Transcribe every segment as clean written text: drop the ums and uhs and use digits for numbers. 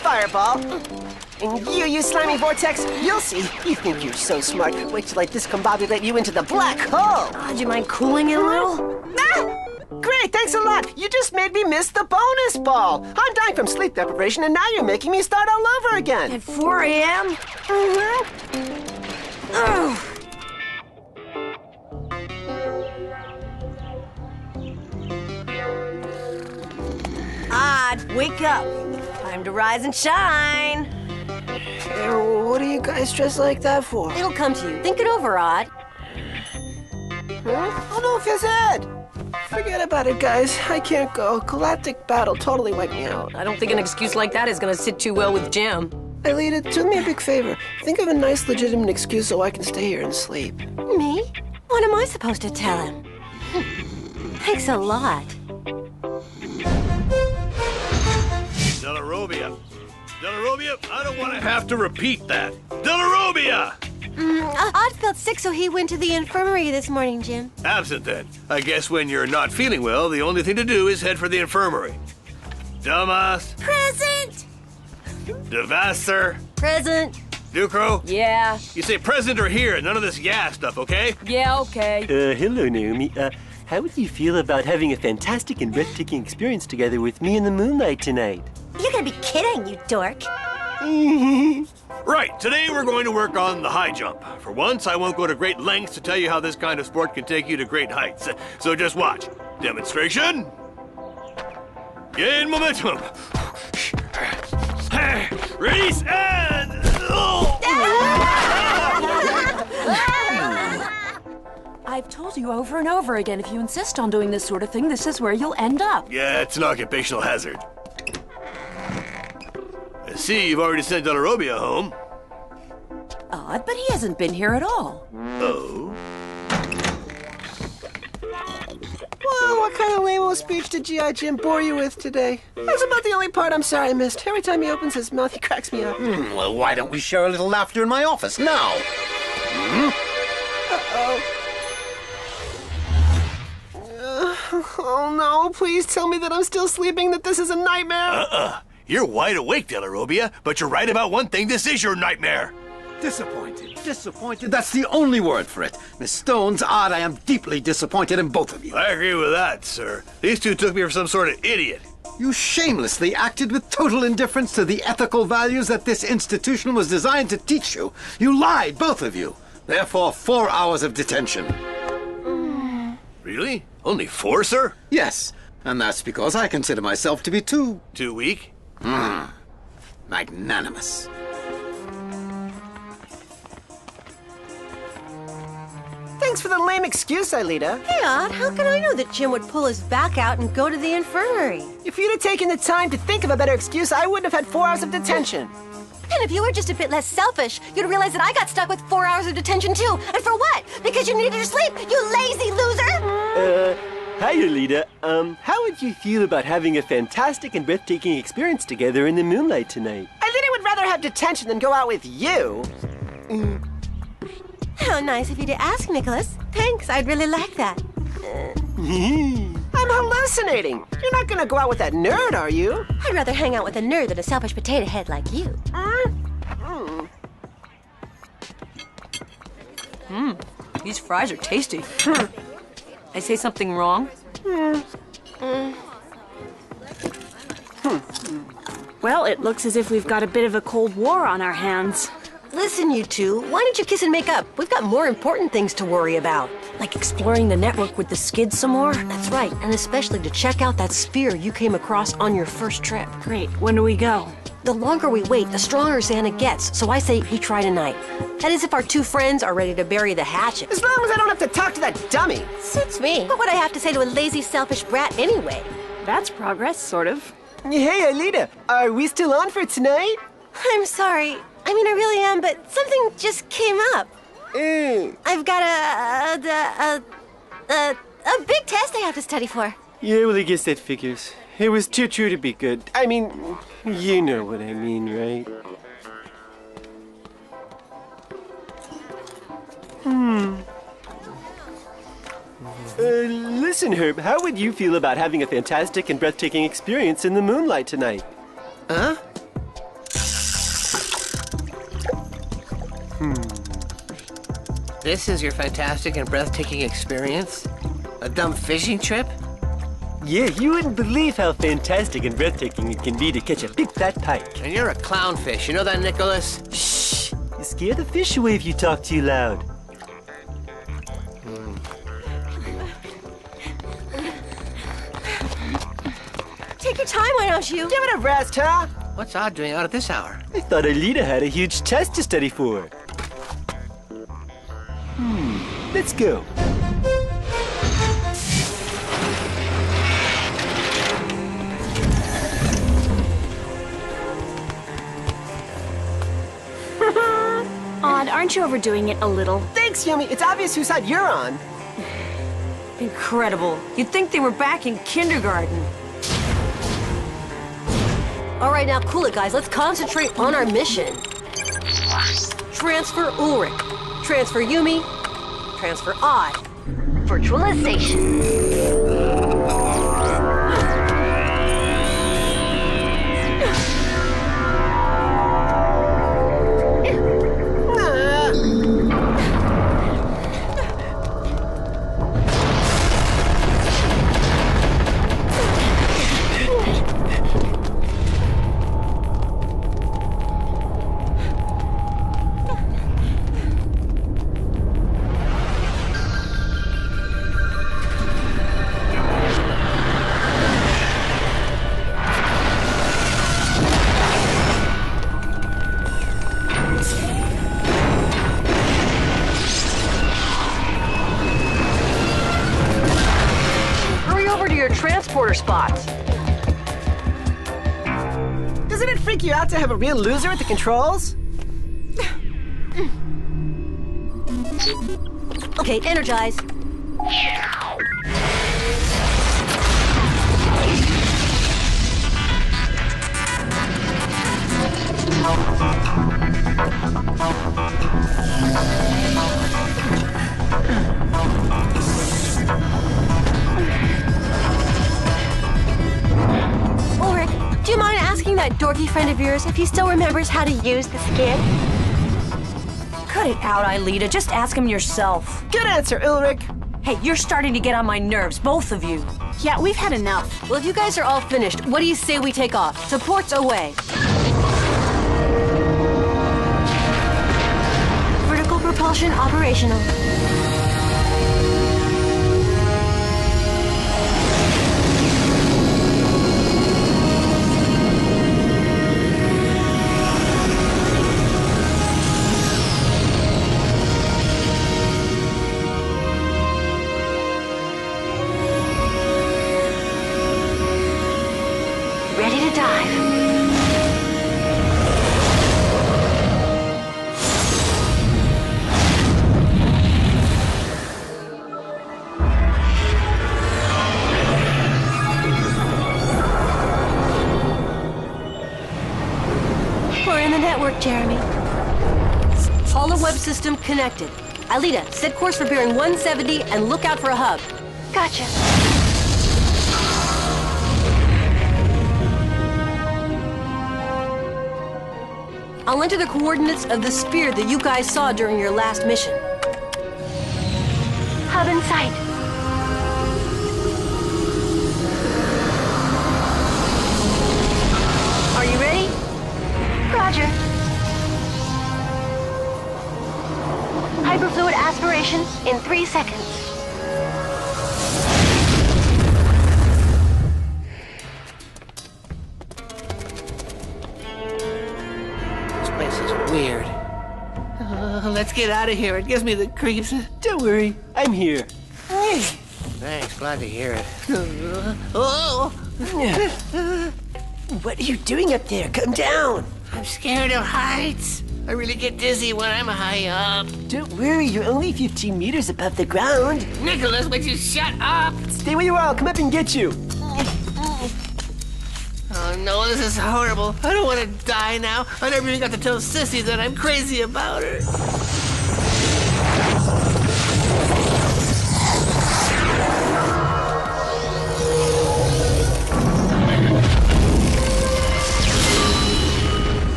Fireball. You slimy vortex, you'll see. You think you're so smart. Wait till I discombobulate you into the black hole. Do you mind cooling it a little? Ah! Great, thanks a lot. You just made me miss the bonus ball. I'm dying from sleep deprivation, and now you're making me start all over again. At 4 a.m.? Odd, wake up. Time to rise and shine. What are you guys dressed like that for? It'll come to you. Think it over, Odd. Huh? Oh, no, Fizzed! Forget about it, guys. I can't go. Galactic battle totally wiped me out. I don't think an excuse like that is gonna sit too well with Jim. Aelita, do me a big favor. Think of a nice, legitimate excuse so I can stay here and sleep. Me? What am I supposed to tell him? Thanks a lot. Delarobia. Delarobia, I don't want to have to repeat that. Delarobia! Odd felt sick, so he went to the infirmary this morning, Jim. Absent, then. I guess when you're not feeling well, the only thing to do is head for the infirmary. Dumbass. Present! Devasser. Present. Ducro. Yeah. You say present or here, none of this yeah stuff, okay? Yeah, okay. Hello, Naomi. How would you feel about having a fantastic and breathtaking experience together with me in the moonlight tonight? You gotta be kidding, you dork. Right, today we're going to work on the high jump. For once, I won't go to great lengths to tell you how this kind of sport can take you to great heights. So just watch. Demonstration. Gain momentum. Release and... I've told you over and over again, if you insist on doing this sort of thing, this is where you'll end up. Yeah, it's an occupational hazard. I see you've already sent Delarobia home. Odd, but he hasn't been here at all. Oh? Well, what kind of lame-o speech did G.I. Jim bore you with today? That's about the only part I'm sorry I missed. Every time he opens his mouth, he cracks me up. Well, why don't we share a little laughter in my office now? Uh-oh. Oh, no, please tell me that I'm still sleeping, that this is a nightmare. You're wide awake, Delarobia, but you're right about one thing. This is your nightmare. Disappointed. Disappointed. That's the only word for it. Miss Stones, Odd, I am deeply disappointed in both of you. I agree with that, sir. These two took me for some sort of idiot. You shamelessly acted with total indifference to the ethical values that this institution was designed to teach you. You lied, both of you. Therefore, 4 hours of detention. Really? Only 4, sir? Yes, and that's because I consider myself to be too weak? magnanimous. Thanks for the lame excuse, Aelita. Hey, Odd, how can I know that Jim would pull his back out and go to the infirmary? If you'd have taken the time to think of a better excuse, I wouldn't have had 4 hours of detention. And if you were just a bit less selfish, you'd realize that I got stuck with 4 hours of detention too. And for what? Because you needed to sleep, you lazy loser! Hi, Aelita. How would you feel about having a fantastic and breathtaking experience together in the moonlight tonight? Aelita would rather have detention than go out with you. How nice of you to ask, Nicholas. Thanks, I'd really like that. I'm hallucinating. You're not gonna go out with that nerd, are you? I'd rather hang out with a nerd than a selfish potato head like you. These fries are tasty. I say something wrong? Well, it looks as if we've got a bit of a cold war on our hands. Listen, you two, why don't you kiss and make up? We've got more important things to worry about. Like exploring the network with the skids some more? That's right, and especially to check out that sphere you came across on your first trip. Great. When do we go? The longer we wait, the stronger Santa gets, so I say we try tonight. That is if our two friends are ready to bury the hatchet. As long as I don't have to talk to that dummy. Suits me. What would I have to say to a lazy, selfish brat anyway? That's progress, sort of. Hey, Alita, are we still on for tonight? I'm sorry. I mean, I really am, but something just came up. I've got a big test I have to study for. Yeah, well, I guess that figures. It was too true to be good. I mean, you know what I mean, right? Listen, Herb, how would you feel about having a fantastic and breathtaking experience in the moonlight tonight? Huh? This is your fantastic and breathtaking experience? A dumb fishing trip? Yeah, you wouldn't believe how fantastic and breathtaking it can be to catch a big fat pike. And you're a clownfish, you know that, Nicholas? Shh! You scare the fish away if you talk too loud. Take your time, why don't you? Give it a rest, huh? What's Odd doing out at this hour? I thought Alita had a huge test to study for. Let's go. Odd, aren't you overdoing it a little? Thanks, Yumi. It's obvious whose side you're on. Incredible. You'd think they were back in kindergarten. All right, now cool it, guys. Let's concentrate on our mission. Transfer Ulrich. Transfer Yumi. Transfer Odd. Virtualization. Transporter spots. Doesn't it freak you out to have a real loser at the controls? Okay, energize. Ulrich, do you mind asking that dorky friend of yours if he still remembers how to use the skid? Cut it out, Aelita. Just ask him yourself. Good answer, Ulrich. Hey, you're starting to get on my nerves, both of you. Yeah, we've had enough. Well, if you guys are all finished, what do you say we take off? Supports away. Vertical propulsion operational. Ready to dive. We're in the network, Jeremy. All the web system connected. Aelita, set course for bearing 170 and look out for a hub. Gotcha. I'll enter the coordinates of the sphere that you guys saw during your last mission. Hub in sight. Are you ready? Roger. aspiration in 3 seconds. This place is weird. Let's get out of here. It gives me the creeps. Don't worry, I'm here. Hey. Thanks, glad to hear it. Oh! What are you doing up there? Come down. I'm scared of heights. I really get dizzy when I'm high up. Don't worry, you're only 15 meters above the ground. Nicholas, would you shut up? Stay where you are, I'll come up and get you. Oh no, this is horrible. I don't want to die now. I never even got to tell Sissy that I'm crazy about her.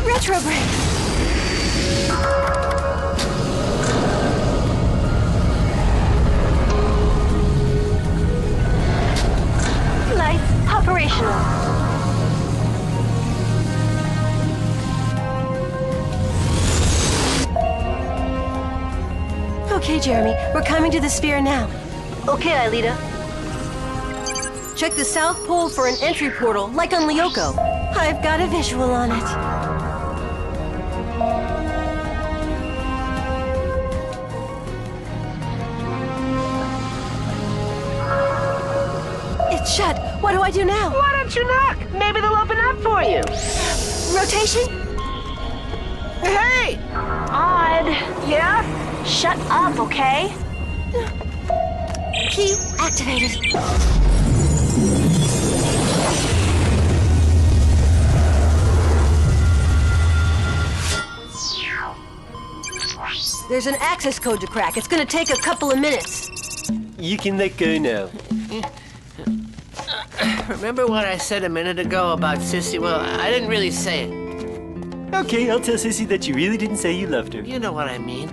Retrograde. Lights operational. Okay, Jeremy, we're coming to the sphere now. Okay, Aelita. Check the South Pole for an entry portal, like on Lyoko. I've got a visual on it. It's shut. What do I do now? Why don't you knock? Maybe they'll open up for you. Rotation? Hey! Odd. Yeah? Shut up, okay? Key activated. There's an access code to crack. It's gonna take a couple of minutes. You can let go now. Remember what I said a minute ago about Sissy? Well, I didn't really say it. Okay, I'll tell Sissy that you really didn't say you loved her. You know what I mean.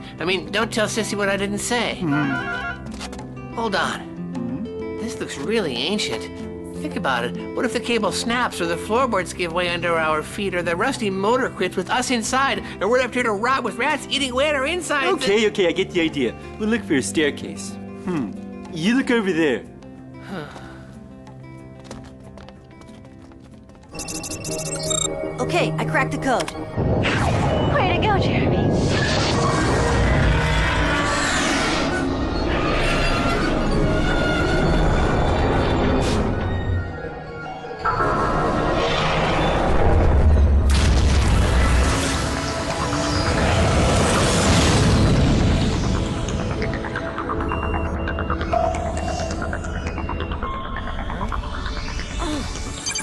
Don't tell Sissy what I didn't say. Hold on. This looks really ancient. Think about it. What if the cable snaps, or the floorboards give way under our feet, or the rusty motor quits with us inside, or we're up here to rot with rats eating away at our insides? Okay, I get the idea. We'll look for a staircase. You look over there. Okay, I cracked the code. Way to go, Jeremy.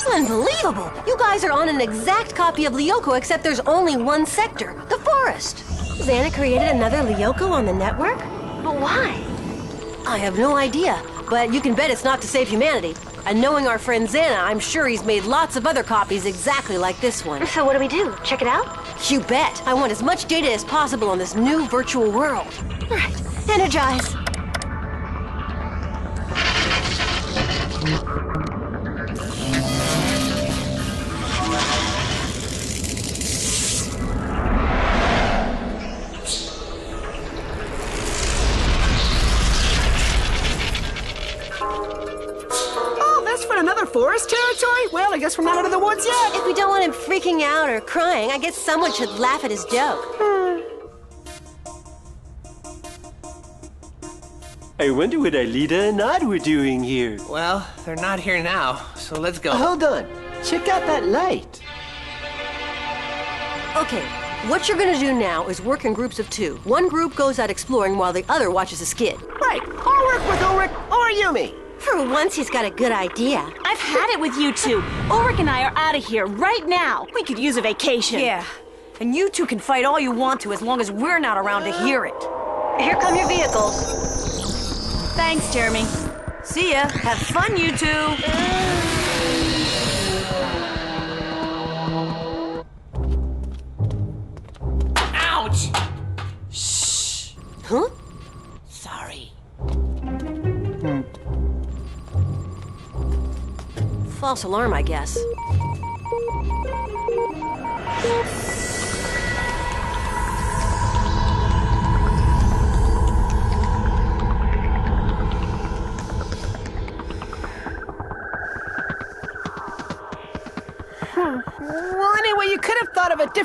Unbelievable! You guys are on an exact copy of Lyoko, except there's only one sector, the forest. Xana created another Lyoko on the network? But why? I have no idea, but you can bet it's not to save humanity. And knowing our friend Xana, I'm sure he's made lots of other copies exactly like this one. So what do we do? Check it out? You bet! I want as much data as possible on this new virtual world. All right, energize. Another forest territory? Well, I guess we're not out of the woods yet. If we don't want him freaking out or crying, I guess someone should laugh at his joke. I wonder what Aelita and Odd were doing here. Well, they're not here now, so let's go. Oh, Hold on. Check out that light. Okay, what you're gonna do now is work in groups of 2. One group goes out exploring while the other watches the skid. Right, I'll work with Ulrich or Yumi. For once, he's got a good idea. I've had it with you two. Ulrich and I are out of here right now. We could use a vacation. Yeah. And you two can fight all you want to as long as we're not around to hear it. Here come your vehicles. Thanks, Jeremy. See ya. Have fun, you two. Ouch! Huh? Sorry. False alarm, I guess.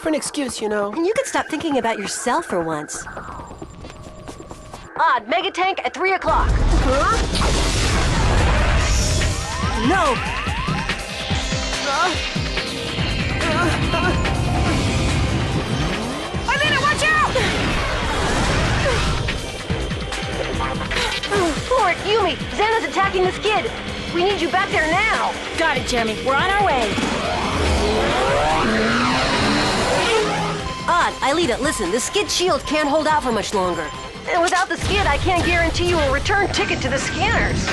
different excuse, you know. And you could stop thinking about yourself for once. Odd, mega tank at 3 o'clock. Huh? No! Alina, watch out! Lord, Yumi, Xana's attacking the skid. We need you back there now. Got it, Jeremy. We're on our way. Odd, Aelita, listen, the skid shield can't hold out for much longer. And without the skid, I can't guarantee you a return ticket to the scanners.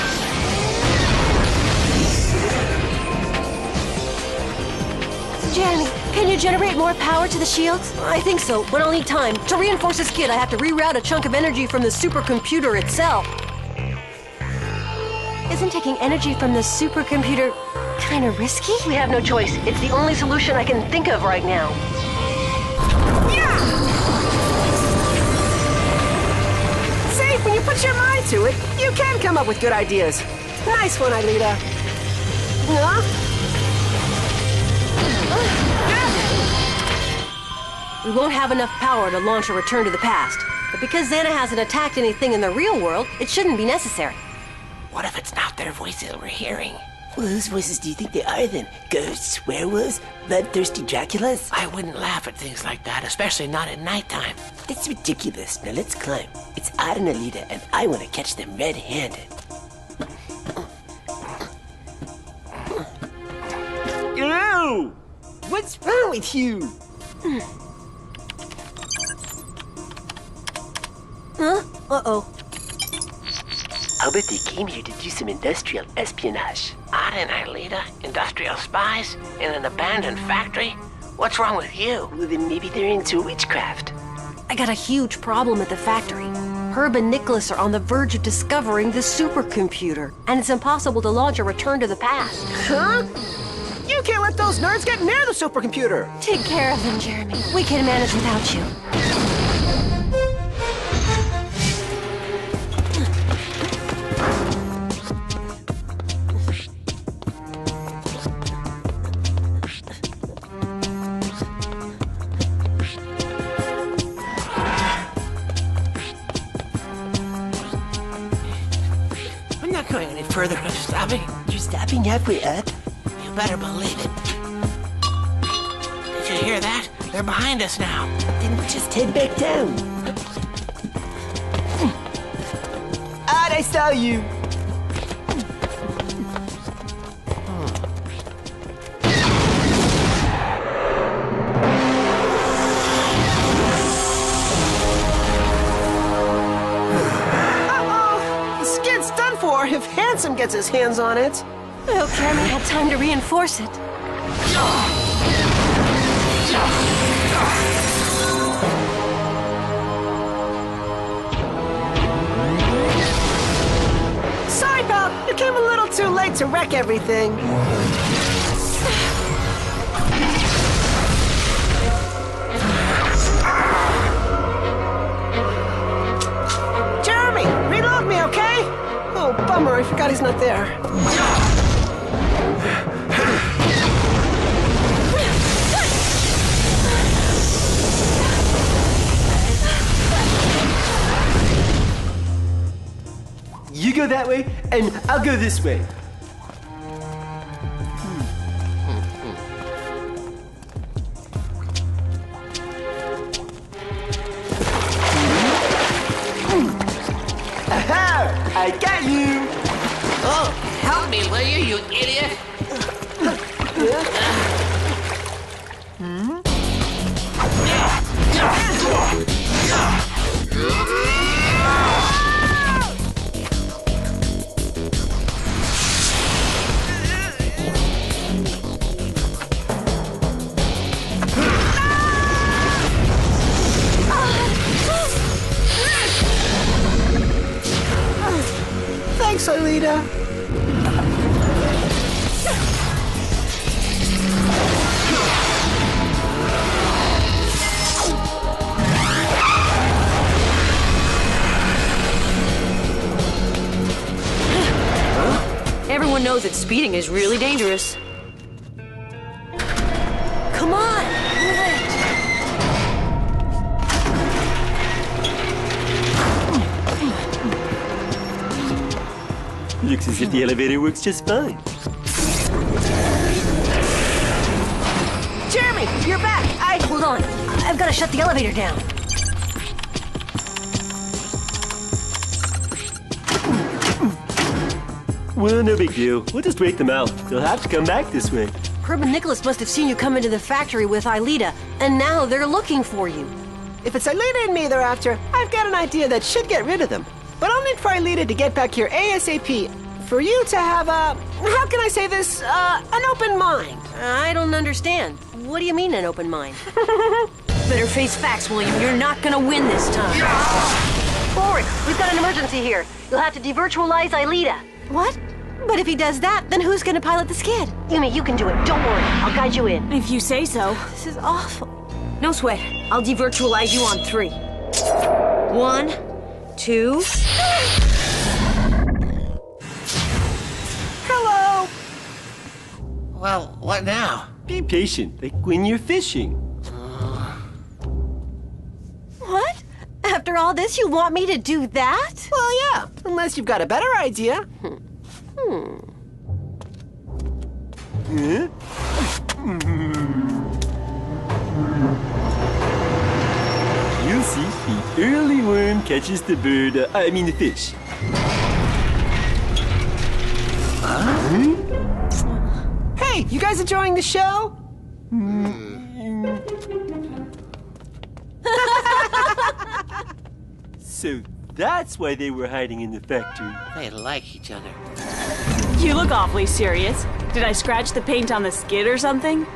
Jeremy, can you generate more power to the shields? I think so, but I'll need time. To reinforce the skid, I have to reroute a chunk of energy from the supercomputer itself. Isn't taking energy from the supercomputer kind of risky? We have no choice. It's the only solution I can think of right now. See, when you put your mind to it, you can come up with good ideas. Nice one, Aelita. Huh? We won't have enough power to launch a return to the past. But because Xana hasn't attacked anything in the real world, it shouldn't be necessary. What if it's not their voices we're hearing? Well, whose voices do you think they are then? Ghosts, werewolves, bloodthirsty Draculas? I wouldn't laugh at things like that, especially not at nighttime. That's ridiculous. Now let's climb. It's Odd and Aelita, and I want to catch them red-handed. Ew! What's wrong with you? Huh? Uh-oh. I'll bet they came here to do some industrial espionage. Odd and Aelita, industrial spies, in an abandoned factory? What's wrong with you? Well, then maybe they're into witchcraft. I got a huge problem at the factory. Herb and Nicholas are on the verge of discovering the supercomputer, and it's impossible to launch a return to the past. Huh? You can't let those nerds get near the supercomputer. Take care of them, Jeremy. We can manage without you. I'm not going any further. I'm stopping. You're stopping halfway up? You better believe it. Did you hear that? They're behind us now. Then just head back down. Odd, I saw you. Uh-oh! The skid's done for if Handsome gets his hands on it. I hope Jeremy had time to reinforce it. Sorry, pal. You came a little too late to wreck everything. Jeremy, reload me, okay? Oh, bummer. I forgot he's not there. You go that way, and I'll go this way. Aha! I got you! Oh, help me, will you, you idiot? Thanks, Aelita. Everyone knows that speeding is really dangerous. Come on! Move it! Looks as if the elevator works just fine. Jeremy, you're back. Hold on. I've got to shut the elevator down. Well, no big deal. We'll just wait them out. They'll have to come back this way. Herb and Nicholas must have seen you come into the factory with Aelita, and now they're looking for you. If it's Aelita and me they're after, I've got an idea that should get rid of them. But I'll need for Aelita to get back here ASAP. For you to have how can I say this, an open mind. I don't understand. What do you mean, an open mind? Better face facts, William. You're not gonna win this time. Forward! We've got an emergency here. You'll have to devirtualize Aelita. What? But if he does that, then who's gonna pilot the skid? Yumi, you can do it. Don't worry. I'll guide you in. If you say so. This is awful. No sweat. I'll devirtualize you on 3. 1, 2... Hello! Well, what now? Be patient, like when you're fishing. What? After all this, you want me to do that? Well, yeah, unless you've got a better idea. You'll see, the early worm catches the bird, the fish. Hey, you guys enjoying the show? So that's why they were hiding in the factory. They like each other. You look awfully serious. Did I scratch the paint on the skid or something?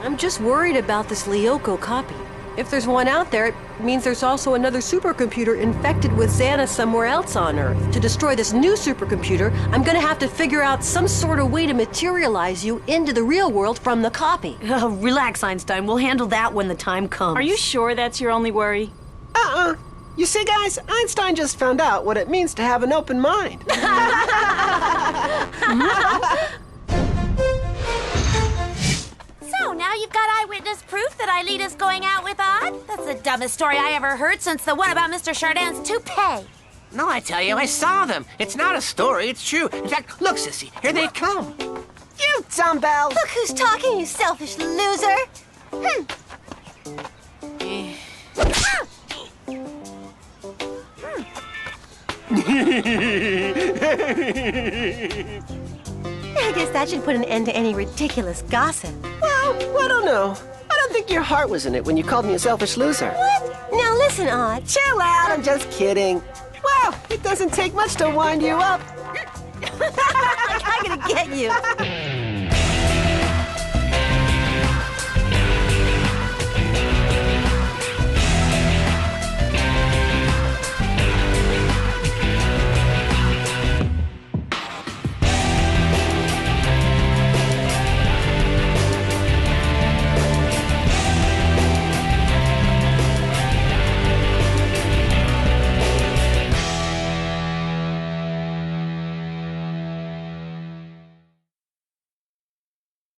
I'm just worried about this Lyoko copy. If there's one out there, it means there's also another supercomputer infected with Xana somewhere else on Earth. To destroy this new supercomputer, I'm gonna have to figure out some sort of way to materialize you into the real world from the copy. Relax, Einstein. We'll handle that when the time comes. Are you sure that's your only worry? You see, guys, Einstein just found out what it means to have an open mind. So now you've got eyewitness proof that Aelita's going out with Odd? That's the dumbest story I ever heard since the one about Mr. Chardin's toupee. No, I tell you, I saw them. It's not a story, it's true. In fact, look, Sissy, here they come. You dumbbell! Look who's talking, you selfish loser! I guess that should put an end to any ridiculous gossip. Well, I don't know. I don't think your heart was in it when you called me a selfish loser. What? Now listen, Odd. Chill out, I'm just kidding. Well, it doesn't take much to wind you up. I'm gonna get you.